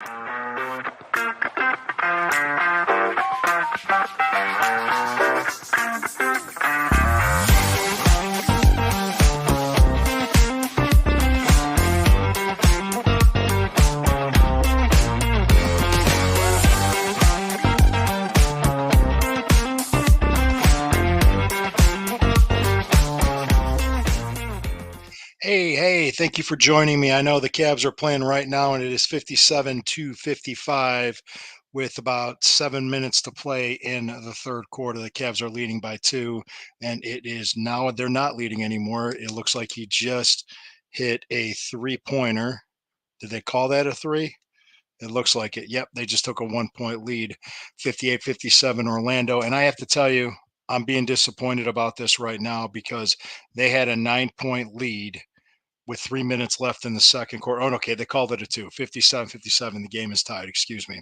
Hey, thank you for joining me. I know the Cavs are playing right now, and it is 57-55 with about 7 minutes to play in the third quarter. The Cavs are leading by two, and it is now they're not leading anymore. It looks like he just hit a three-pointer. Did they call that a three? It looks like it. Yep, they just took a 1 point lead, 58-57 Orlando. And I have to tell you, I'm being disappointed about this right now because they had a 9 point lead with 3 minutes left in the second quarter. Oh, okay. They called it a two, 57-57. The game is tied. Excuse me.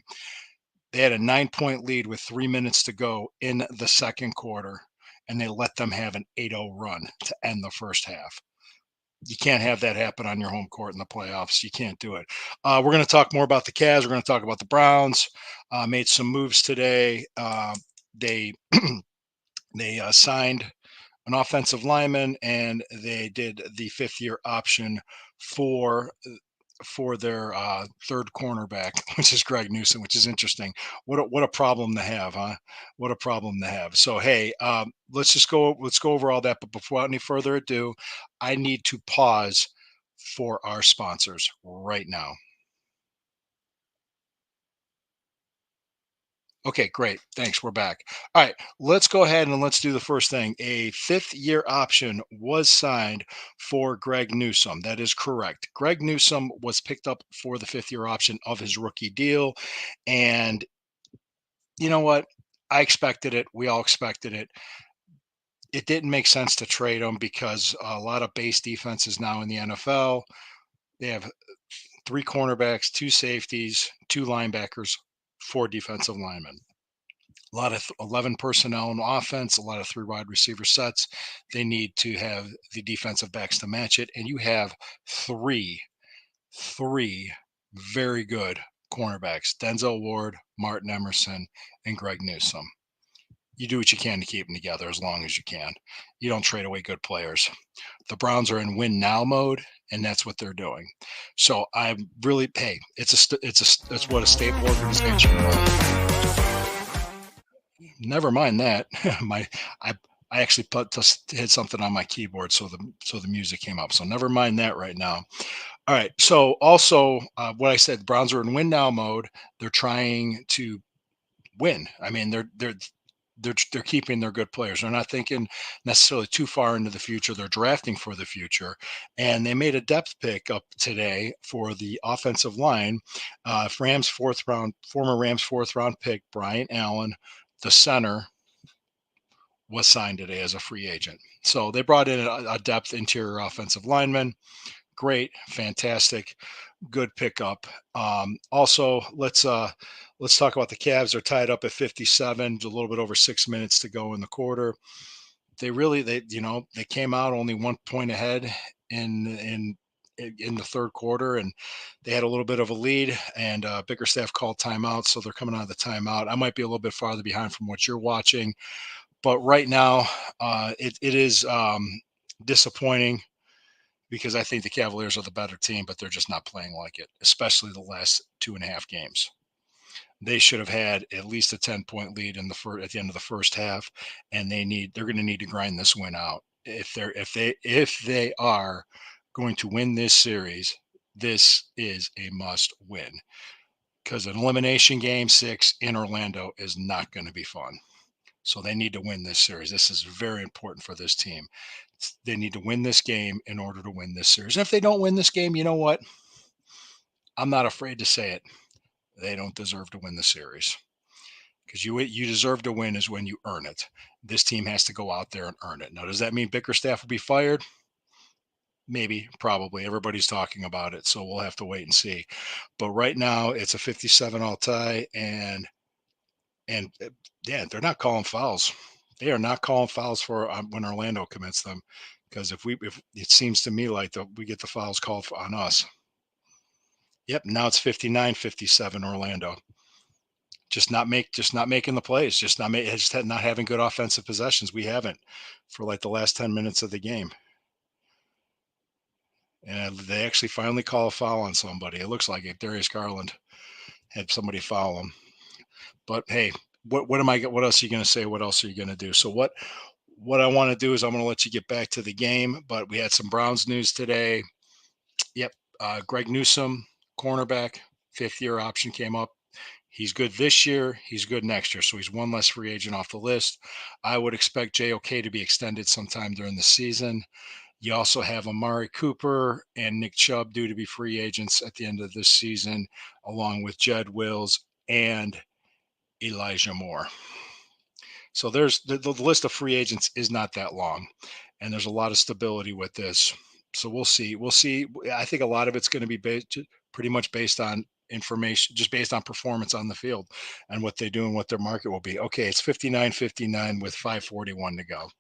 They had a 9 point lead with 3 minutes to go in the second quarter, and they let them have an 8-0 run to end the first half. You can't have that happen on your home court in the playoffs. You can't do it. We're going to talk more about the Cavs. We're going to talk about the Browns. Made some moves today. They signed an offensive lineman, and they did the fifth-year option for their third cornerback, which is Greg Newsom, which is interesting. What a problem to have, huh? What a problem to have. So hey, let's go over all that. But before any further ado, I need to pause for our sponsors right now. Okay, great. Thanks. We're back. All right, let's go ahead and let's do the first thing. A fifth-year option was signed for Greg Newsom. That is correct. Greg Newsom was picked up for the fifth-year option of his rookie deal. And you know what? I expected it. We all expected it. It didn't make sense to trade him because a lot of base defenses now in the NFL, they have three cornerbacks, two safeties, two linebackers, four defensive linemen. A lot of 11 personnel on offense, a lot of three wide receiver sets. They need to have the defensive backs to match it. And you have three, three very good cornerbacks: Denzel Ward, Martin Emerson, and Greg Newsom. You do what you can to keep them together as long as you can. You don't trade away good players. The Browns are in win now mode, and that's what they're doing. So I'm really, hey, it's what a stable organization does. Never mind that. my I I actually just hit something on my keyboard, so the music came up. So never mind that right now. All right. So also, what I said, Browns are in win now mode. They're trying to win. I mean, they're keeping their good players. They're not thinking necessarily too far into the future. They're drafting for the future, and they made a depth pick up today for the offensive line. Former Rams fourth round pick Brian Allen, the center, was signed today as a free agent. So they brought in a depth interior offensive lineman. Great, fantastic, good pickup. Also, let's talk about the Cavs. They're tied up at 57, a little bit over 6 minutes to go in the quarter. They came out only 1 point ahead in in the third quarter, and they had a little bit of a lead, and Bickerstaff called timeout, so they're coming out of the timeout. I might be a little bit farther behind from what you're watching, but right now, it is disappointing because I think the Cavaliers are the better team, but they're just not playing like it, especially the last 2.5 games. They should have had at least a 10 point lead at the end of the first half, and they're going to need to grind this win out. If they are going to win this series, this is a must win because an elimination game 6 in Orlando is not going to be fun. So they need to win this series. This is very important for this team. They need to win this game in order to win this series. And if they don't win this game, you know what? I'm not afraid to say it. They don't deserve to win the series because you deserve to win is when you earn it. This team has to go out there and earn it. Now, does that mean Bickerstaff will be fired? Maybe, probably. Everybody's talking about it, so we'll have to wait and see. But right now, it's a 57 all tie, and yeah, they're not calling fouls. They are not calling fouls for when Orlando commits them, because if it seems to me like we get the fouls called on us. Yep, now it's 59-57 Orlando. Just not making the plays, not having good offensive possessions. We haven't for like the last 10 minutes of the game. And they actually finally call a foul on somebody. It looks like it. Darius Garland had somebody foul him. But hey, what else are you going to say? What else are you going to do? So what I want to do is I'm going to let you get back to the game, but we had some Browns news today. Yep, Greg Newsome, cornerback, fifth-year option came up. He's good this year. He's good next year. So he's one less free agent off the list. I would expect JOK to be extended sometime during the season. You also have Amari Cooper and Nick Chubb due to be free agents at the end of this season, along with Jed Wills and Elijah Moore. So there's the list of free agents is not that long, and there's a lot of stability with this. So we'll see. We'll see. I think a lot of it's going to be pretty much based on information, just based on performance on the field and what they do and what their market will be. Okay, it's 59-59 with 5:41 to go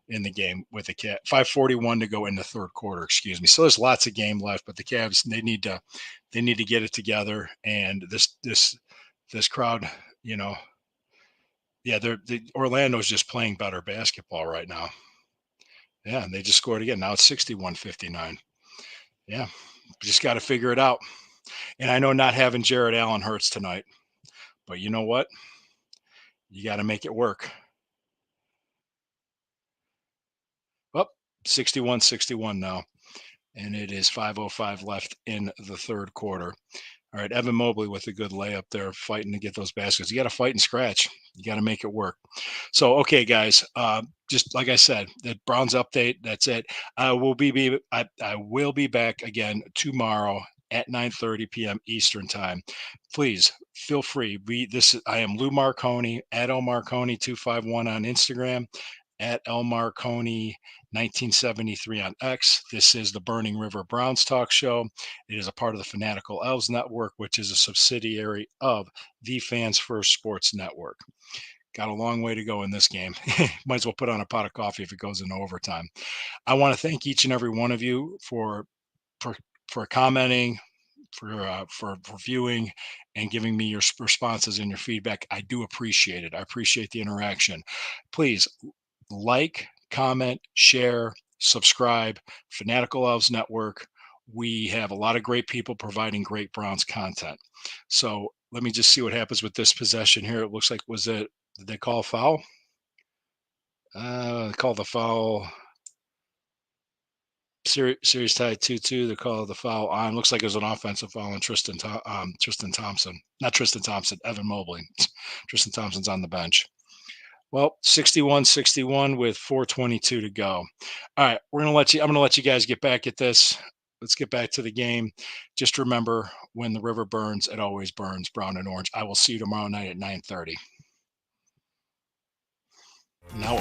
in the game with the Cavs. 5:41 to go in the third quarter. Excuse me. So there's lots of game left, but the Cavs they need to get it together. And this crowd, you know, yeah, Orlando's just playing better basketball right now. Yeah, and they just scored again. Now it's 61-59. Yeah, we just got to figure it out. And I know not having Jared Allen hurts tonight, but you know what? You got to make it work. Up 61-61 now, and it is 5:05 left in the third quarter. All right, Evan Mobley with a good layup there, fighting to get those baskets. You got to fight and scratch. You got to make it work. So, okay, guys, just like I said, the Browns update. That's it. I will be back again tomorrow at 9:30 p.m. Eastern time. Please feel free. I am Lou Marconi at L Marconi 251 on Instagram, at L Marconi 1973 on X. This is the Burning River Browns Talk Show. It is a part of the Fanatical Elves Network, which is a subsidiary of the Fans First Sports Network. Got a long way to go in this game. Might as well put on a pot of coffee if it goes into overtime. I want to thank each and every one of you for for commenting, for viewing, and giving me your responses and your feedback. I do appreciate it. I appreciate the interaction. Please like, comment, share, subscribe. Fanatical Elves Network. We have a lot of great people providing great Browns content. So let me just see what happens with this possession here. It looks like did they call a foul? They called the foul. Series tied 2-2. They call the foul on. Looks like it was an offensive foul on Tristan Thompson. Not Tristan Thompson, Evan Mobley. Tristan Thompson's on the bench. Well, 61-61 with 4:22 to go. All right, I'm going to let you guys get back at this. Let's get back to the game. Just remember, when the river burns, it always burns brown and orange. I will see you tomorrow night at 9:30. No.